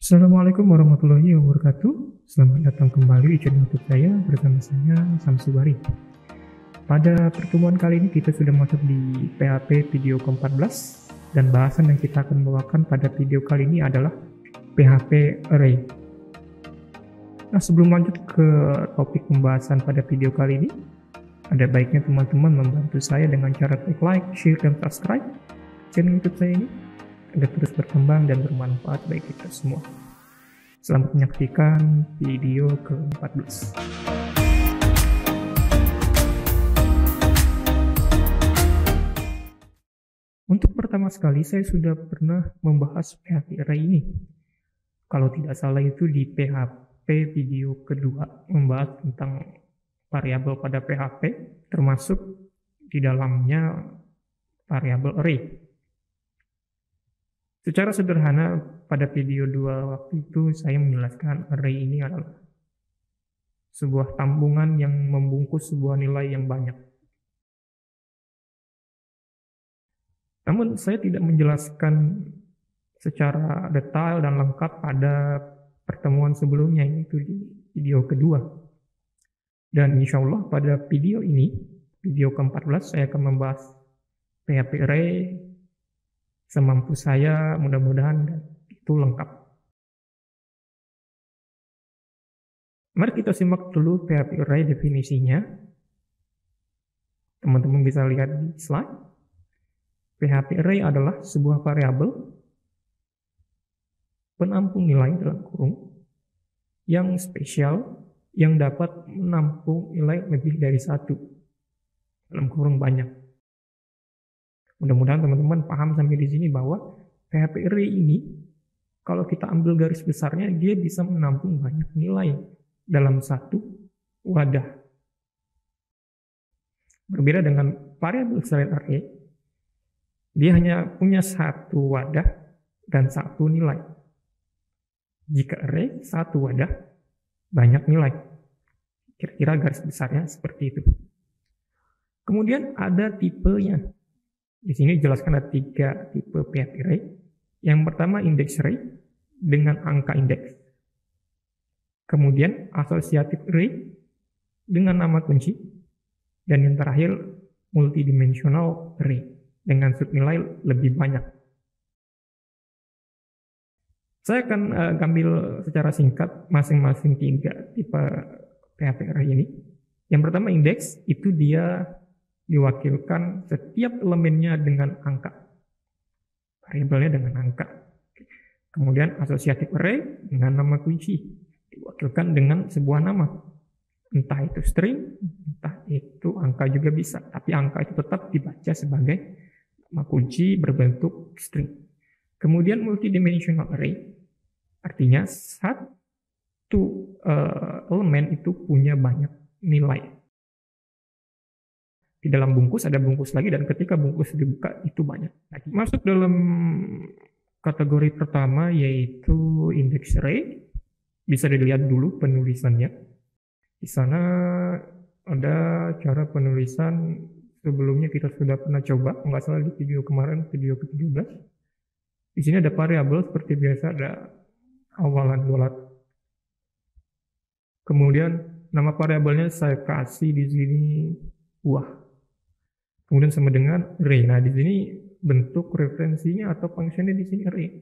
Assalamualaikum warahmatullahi wabarakatuh. Selamat datang kembali di channel YouTube saya bersama saya Samsubari. Pada pertemuan kali ini kita sudah masuk di PHP video ke-14 dan bahasan yang kita akan bawakan pada video kali ini adalah PHP Array. Nah, sebelum lanjut ke topik pembahasan pada video kali ini, ada baiknya teman-teman membantu saya dengan cara klik like, share, dan subscribe channel YouTube saya ini agar terus berkembang dan bermanfaat bagi kita semua. Selamat menyaksikan video ke-14. Untuk pertama sekali saya sudah pernah membahas PHP Array ini. Kalau tidak salah itu di PHP video kedua, membahas tentang variabel pada PHP, termasuk di dalamnya variabel array. Secara sederhana, pada video 2 waktu itu saya menjelaskan array ini adalah sebuah tambungan yang membungkus sebuah nilai yang banyak. Namun saya tidak menjelaskan secara detail dan lengkap pada pertemuan sebelumnya, yaitu di video kedua. Dan insya Allah pada video ini, video ke-14, saya akan membahas PHP Array semampu saya, mudah-mudahan itu lengkap. Mari kita simak dulu PHP Array definisinya. Teman-teman bisa lihat di slide. PHP Array adalah sebuah variabel penampung nilai dalam kurung yang spesial yang dapat menampung nilai lebih dari satu dalam kurung banyak. Mudah-mudahan teman-teman paham sampai di sini bahwa PHP Array ini kalau kita ambil garis besarnya dia bisa menampung banyak nilai dalam satu wadah. Berbeda dengan variabel selain array, dia hanya punya satu wadah dan satu nilai. Jika array satu wadah banyak nilai. Kira-kira garis besarnya seperti itu. Kemudian ada tipenya. Di sini dijelaskan ada 3 tipe PHP Array. Yang pertama index array dengan angka indeks. Kemudian associative array dengan nama kunci. Dan yang terakhir multidimensional array dengan subnilai lebih banyak. Saya akan ambil secara singkat masing-masing 3 tipe PHP Array ini. Yang pertama indeks, itu dia diwakilkan setiap elemennya dengan angka. Variabelnya dengan angka. Kemudian associative array dengan nama kunci. Diwakilkan dengan sebuah nama. Entah itu string, entah itu angka juga bisa. Tapi angka itu tetap dibaca sebagai nama kunci berbentuk string. Kemudian multidimensional array. Artinya satu elemen itu punya banyak nilai. Di dalam bungkus ada bungkus lagi dan ketika bungkus dibuka itu banyak. Masuk dalam kategori pertama yaitu index array. Bisa dilihat dulu penulisannya. Di sana ada cara penulisan sebelumnya kita sudah pernah coba, nggak salah di video kemarin, video ke-17. Di sini ada variabel seperti biasa, ada awalan dolar. Kemudian nama variabelnya saya kasih di sini buah. Kemudian sama dengan array. Nah, di sini bentuk referensinya atau fungsinya di sini array.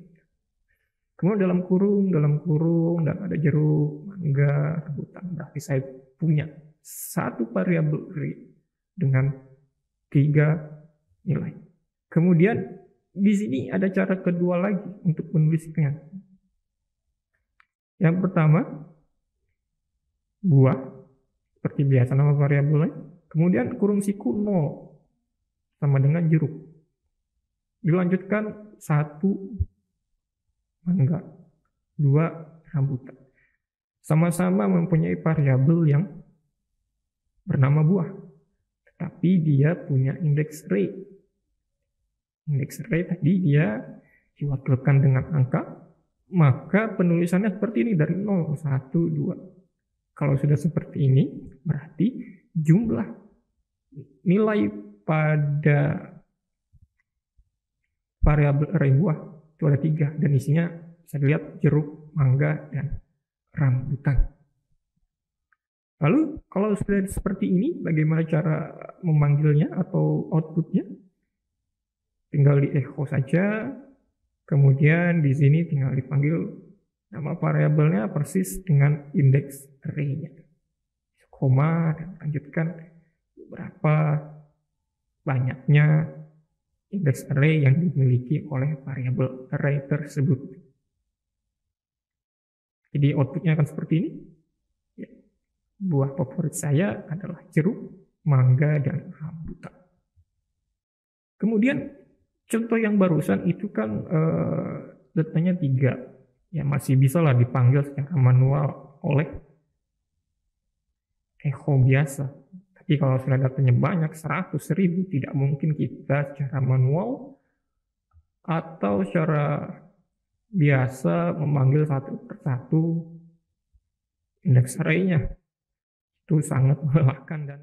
Kemudian dalam kurung, dan ada jeruk, mangga, rambutan. Berarti saya punya satu variabel array dengan 3 nilai. Kemudian di sini ada cara kedua lagi untuk menulisnya. Yang pertama, buah, seperti biasa nama variabelnya. Kemudian kurung siku 0. Sama dengan jeruk. Dilanjutkan 1 mangga, 2 rambutan. Sama-sama mempunyai variabel yang bernama buah. Tetapi dia punya index array. Index array tadi dia diwakilkan dengan angka. Maka penulisannya seperti ini dari 0, 1, 2. Kalau sudah seperti ini berarti jumlah nilai pada variabel array buah itu ada 3 dan isinya bisa dilihat jeruk, mangga, dan rambutan. Lalu kalau sudah seperti ini, bagaimana cara memanggilnya atau outputnya? Tinggal di echo saja, kemudian di sini tinggal dipanggil nama variabelnya persis dengan indeks array-nya. Koma, dan lanjutkan berapa banyaknya indeks array yang dimiliki oleh variabel array tersebut. Jadi outputnya akan seperti ini. Buah favorit saya adalah jeruk, mangga, dan rambutan. Kemudian contoh yang barusan itu kan datanya 3. Ya masih bisa lah dipanggil secara manual oleh echo biasa. Tapi kalau sudah datanya banyak, 100, 1000, tidak mungkin kita secara manual atau secara biasa memanggil satu persatu indeks array-nya. Itu sangat melelahkan, dan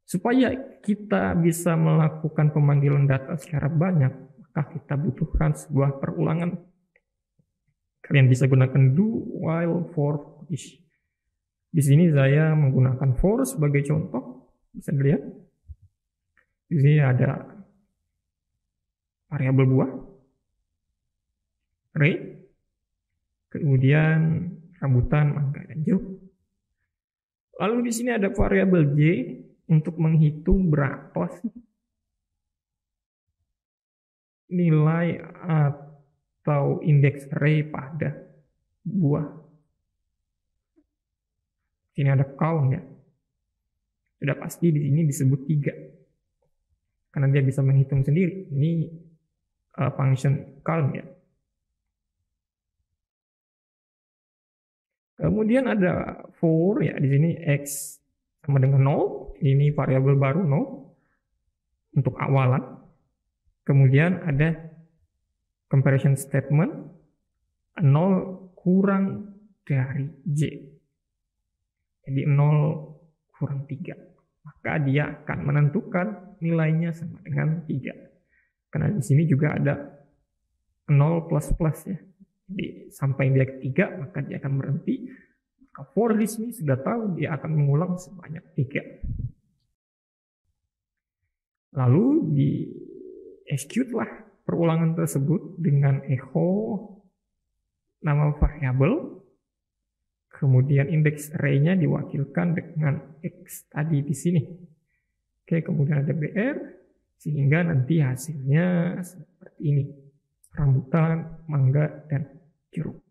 supaya kita bisa melakukan pemanggilan data secara banyak, maka kita butuhkan sebuah perulangan. Kalian bisa gunakan do, while, for, each. Di sini saya menggunakan for sebagai contoh. Bisa dilihat. Di sini ada variabel buah, array, kemudian rambutan, mangga, dan jeruk. Lalu di sini ada variabel j untuk menghitung berapa sih nilai atau indeks array pada buah. Sini ada count ya. Sudah pasti di sini disebut 3. Karena dia bisa menghitung sendiri. Ini function count ya. Kemudian ada for ya, di sini x sama dengan 0, ini variabel baru 0 untuk awalan. Kemudian ada comparison statement 0 kurang dari j. Jadi 0 kurang 3. Maka dia akan menentukan nilainya sama dengan 3. Karena di sini juga ada 0 plus plus ya. Jadi sampai dia ketiga, maka dia akan berhenti. Maka for di sini sudah tahu dia akan mengulang sebanyak 3. Lalu di execute lah perulangan tersebut dengan echo nama variabel, kemudian indeks array-nya diwakilkan dengan x tadi di sini. Oke, kemudian ada br, sehingga nanti hasilnya seperti ini. Rambutan, mangga, dan jeruk.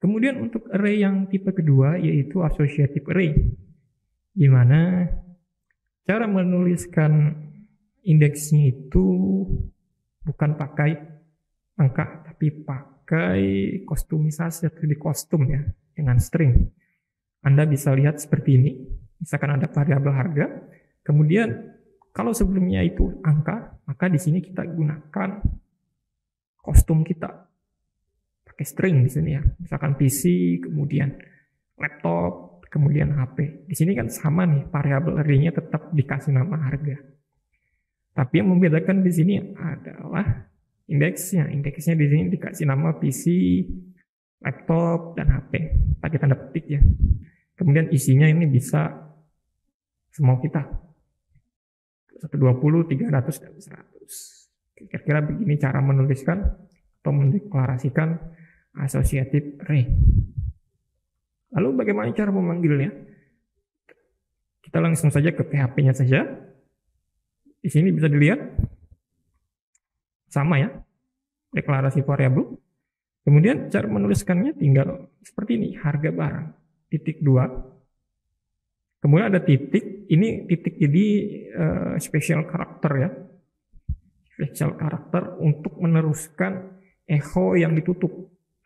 Kemudian untuk array yang tipe kedua yaitu associative array, di mana cara menuliskan indeksnya itu bukan pakai angka, tapi pakai kostumisasi atau di kostum ya, dengan string. Anda bisa lihat seperti ini, misalkan ada variabel harga, kemudian kalau sebelumnya itu angka, maka di sini kita gunakan kostum kita pakai string di sini ya, misalkan PC, kemudian laptop, kemudian HP. Di sini kan sama nih, variabel array-nya tetap dikasih nama harga. Tapi yang membedakan di sini adalah indeksnya. Indeksnya di sini dikasih nama PC, laptop, dan HP pakai tanda petik ya. Kemudian isinya ini bisa semau kita, 120, 300, dan 100. Kira-kira begini cara menuliskan atau mendeklarasikan associative array. Lalu bagaimana cara memanggilnya? Kita langsung saja ke PHP-nya saja. Di sini bisa dilihat sama ya, deklarasi variabel. Kemudian cara menuliskannya tinggal seperti ini, harga barang, titik 2. Kemudian ada titik, ini titik jadi special karakter ya. Special karakter untuk meneruskan echo yang ditutup.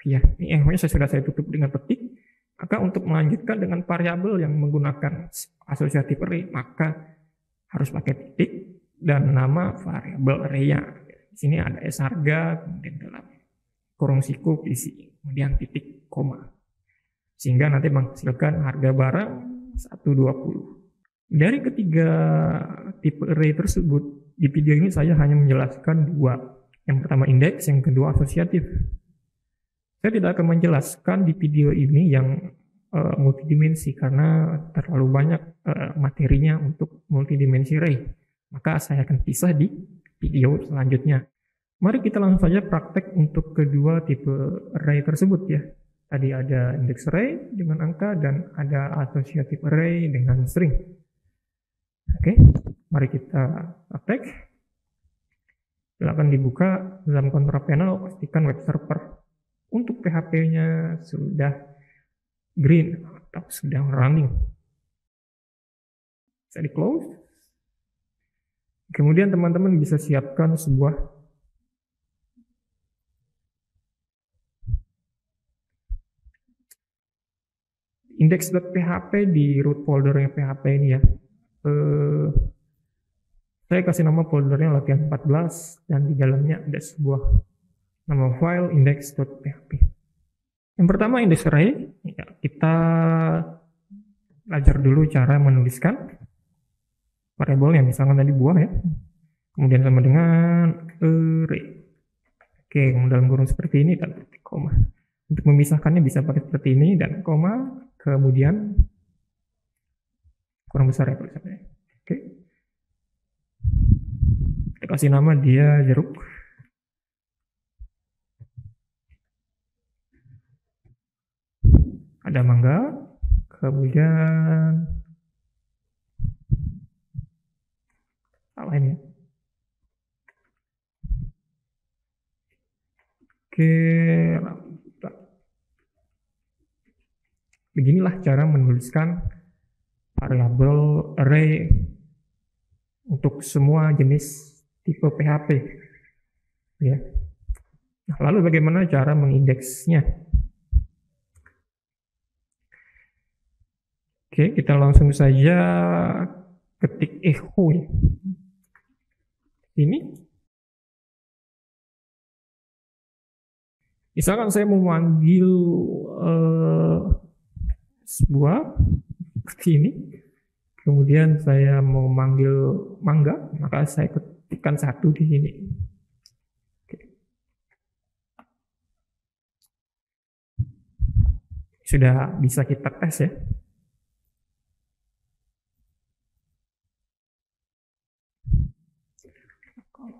Ya, ini echo-nya sudah saya tutup dengan petik. Maka untuk melanjutkan dengan variabel yang menggunakan associative array, maka harus pakai titik dan nama variabel array-nya. Di sini ada s harga, kemudian dalam kurung siku PC, kemudian titik koma. Sehingga nanti menghasilkan harga barang 120. Dari ketiga tipe array tersebut, di video ini saya hanya menjelaskan 2. Yang pertama indeks, yang kedua asosiatif. Saya tidak akan menjelaskan di video ini yang multidimensi karena terlalu banyak materinya untuk multidimensi ray. Maka saya akan pisah di video selanjutnya. Mari kita langsung saja praktek untuk kedua tipe array tersebut ya. Tadi ada index array dengan angka dan ada associative array dengan string. Oke, mari kita praktek. Silakan dibuka dalam control panel, pastikan web server untuk PHP-nya sudah green atau sudah running. Bisa di close. Kemudian teman-teman bisa siapkan sebuah index.php di root foldernya PHP ini ya. Saya kasih nama foldernya latihan 14 dan di dalamnya ada sebuah nama file index.php. Yang pertama index array, ya, kita belajar dulu cara menuliskan variabelnya, misalkan tadi buah ya. Kemudian sama dengan array. Oke, dalam kurung seperti ini dan koma. Untuk memisahkannya bisa pakai seperti ini dan koma, kemudian kurang besar ya tulisannya. Oke. Kita kasih nama dia jeruk. Ada mangga, kemudian apa ini? Oke, beginilah cara menuliskan variabel array untuk semua jenis tipe PHP ya. Nah, lalu bagaimana cara mengindeksnya? Oke, kita langsung saja ketik echo ya. Ini misalkan saya mau memanggil sebuah seperti ini, kemudian saya mau memanggil mangga, maka saya ketikkan satu di sini. Oke. Sudah bisa kita tes ya.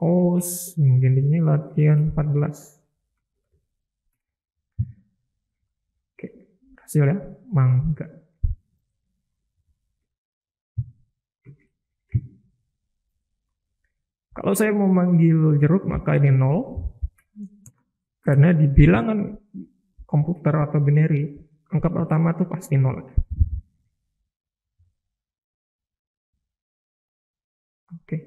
Kemudian di sini latihan 14. Oke, hasil ya, mangga. Kalau saya mau manggil jeruk maka ini 0. Karena di bilangan komputer atau binary, angka pertama itu pasti 0. Oke.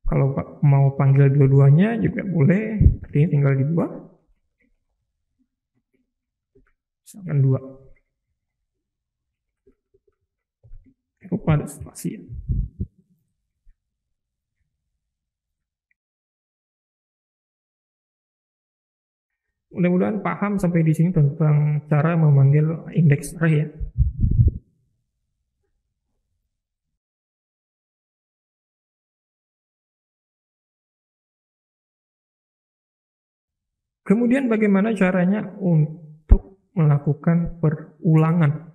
Kalau mau panggil dua-duanya juga boleh, artinya tinggal dibuat. Misalkan 2. Lupa ada spasi ya. Mudah-mudahan paham sampai di sini tentang cara memanggil index array ya. Kemudian bagaimana caranya untuk melakukan perulangan?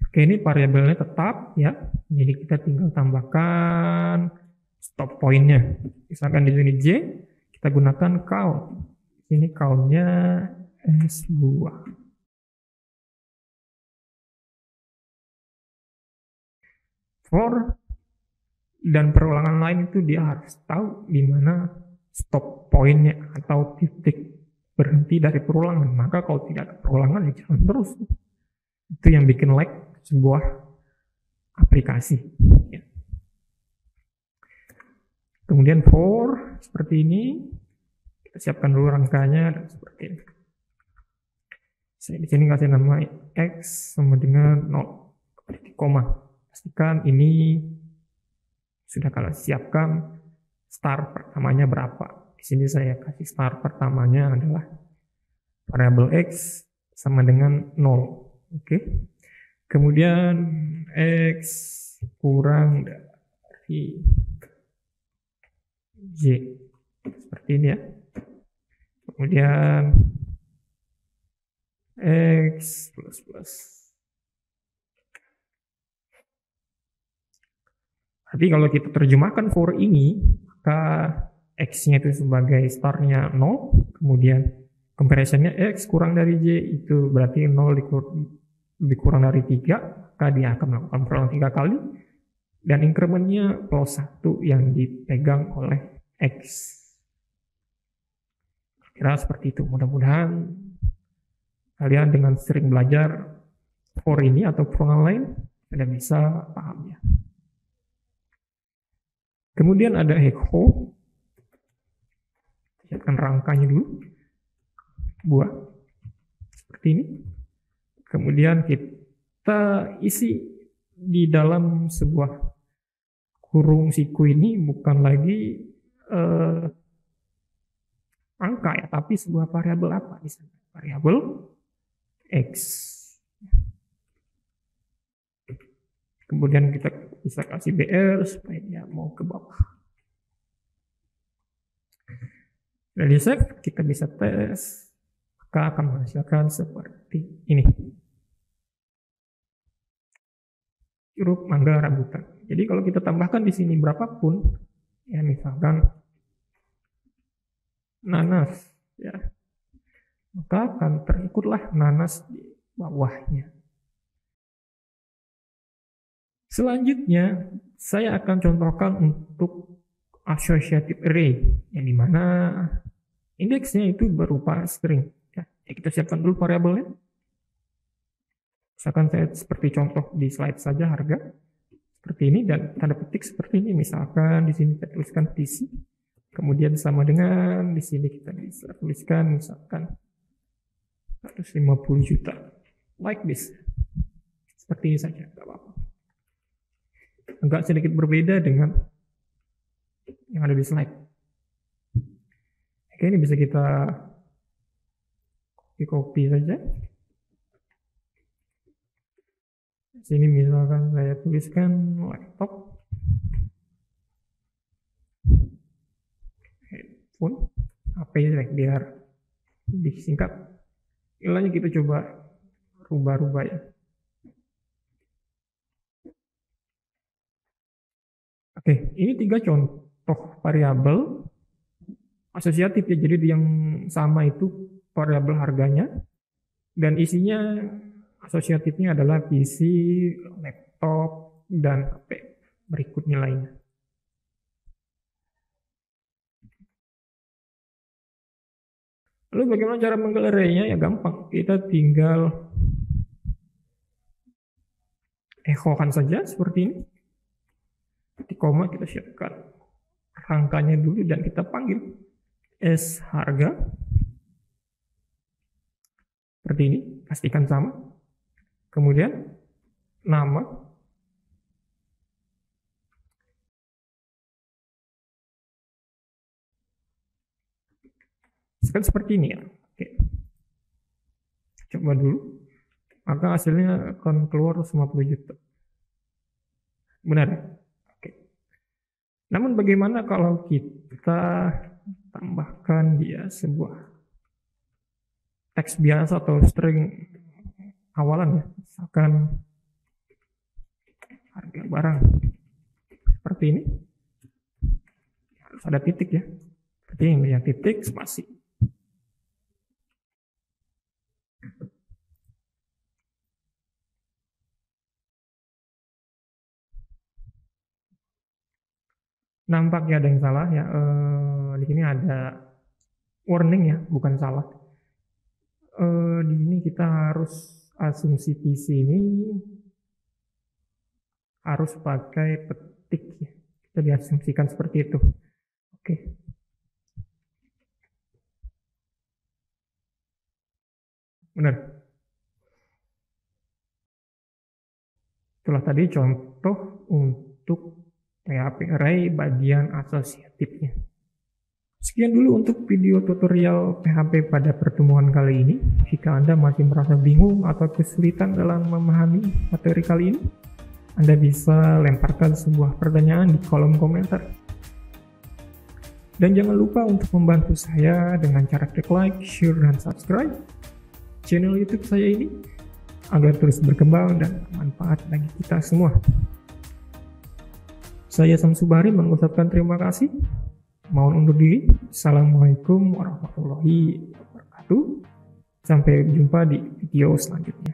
Oke, ini variabelnya tetap ya. Jadi kita tinggal tambahkan stop point-nya. Misalkan di sini J, kita gunakan count. Ini count-nya S2. For dan perulangan lain itu dia harus tahu di mana stop point-nya atau titik berhenti dari perulangan. Maka kalau tidak ada perulangan ya jalan terus. Itu yang bikin lag sebuah aplikasi. Kemudian for seperti ini, kita siapkan dulu rangkanya dan seperti ini. Saya di sini kasih nama x sama dengan 0, koma. Pastikan ini sudah kalian siapkan. Start pertamanya berapa? Di sini saya kasih start pertamanya adalah variabel x sama dengan 0. Oke. Kemudian x kurang dari J seperti ini ya. Kemudian X plus plus. Berarti kalau kita terjemahkan for ini, maka X-nya itu sebagai startnya 0, kemudian comparison-nya X kurang dari J, itu berarti 0 lebih kurang dari 3, maka dia akan melakukan perulangan 3 kali, dan increment-nya plus 1 yang dipegang oleh X. Kira seperti itu. Mudah-mudahan kalian dengan sering belajar for ini atau perulangan lain, sudah bisa paham ya. Kemudian ada echo, siapkan rangkanya dulu, buah seperti ini. Kemudian kita isi di dalam sebuah kurung siku ini bukan lagi angka ya, tapi sebuah variabel apa di sana? Variabel X. Kemudian kita bisa kasih BR supaya dia mau ke bawah. Dari save kita bisa tes, maka akan menghasilkan seperti ini. Jeruk, mangga, rambutan. Jadi kalau kita tambahkan di sini berapapun, ya misalkan nanas, ya, maka akan terikutlah nanas di bawahnya. Selanjutnya, saya akan contohkan untuk associative array, yang dimana indeksnya itu berupa string. Ya, kita siapkan dulu variabelnya. Misalkan saya seperti contoh di slide saja harga seperti ini dan tanda petik seperti ini. Misalkan di sini kita tuliskan TC, kemudian sama dengan di sini kita bisa tuliskan misalkan 150 juta, like this. Seperti ini saja, nggak apa-apa. Agak sedikit berbeda dengan yang ada di slide. Oke, ini bisa kita copy saja. Di sini misalkan saya tuliskan laptop, headphone, HP biar lebih singkat. Nilainya kita coba rubah-rubah ya. Oke, ini 3 contoh variabel asosiatif ya, jadi yang sama itu variabel harganya dan isinya asosiatifnya adalah PC, laptop, dan HP berikut nilainya. Lalu bagaimana cara menggelarainya? Ya gampang, kita tinggal echo-kan saja seperti ini. Di koma kita siapkan rangkanya dulu dan kita panggil S harga seperti ini, pastikan sama. Kemudian nama, seperti ini ya. Oke, coba dulu, maka hasilnya akan keluar 50 juta. Benar ya? Namun bagaimana kalau kita tambahkan dia sebuah teks biasa atau string awalan ya, misalkan harga barang seperti ini, harus ada titik ya, seperti ini ya, titik spasi. Nampaknya ada yang salah ya, di sini ada warning ya, bukan salah. Di sini kita harus asumsi PC ini harus pakai petik ya, kita diasumsikan seperti itu. Oke. Benar. Itulah tadi contoh untuk PHP array bagian asosiatifnya. Sekian dulu untuk video tutorial PHP pada pertemuan kali ini. Jika Anda masih merasa bingung atau kesulitan dalam memahami materi kali ini, Anda bisa lemparkan sebuah pertanyaan di kolom komentar. Dan jangan lupa untuk membantu saya dengan cara klik like, share, dan subscribe channel YouTube saya ini agar terus berkembang dan bermanfaat bagi kita semua. Saya Samsu Bahri mengucapkan terima kasih. Mohon undur diri. Assalamualaikum warahmatullahi wabarakatuh. Sampai jumpa di video selanjutnya.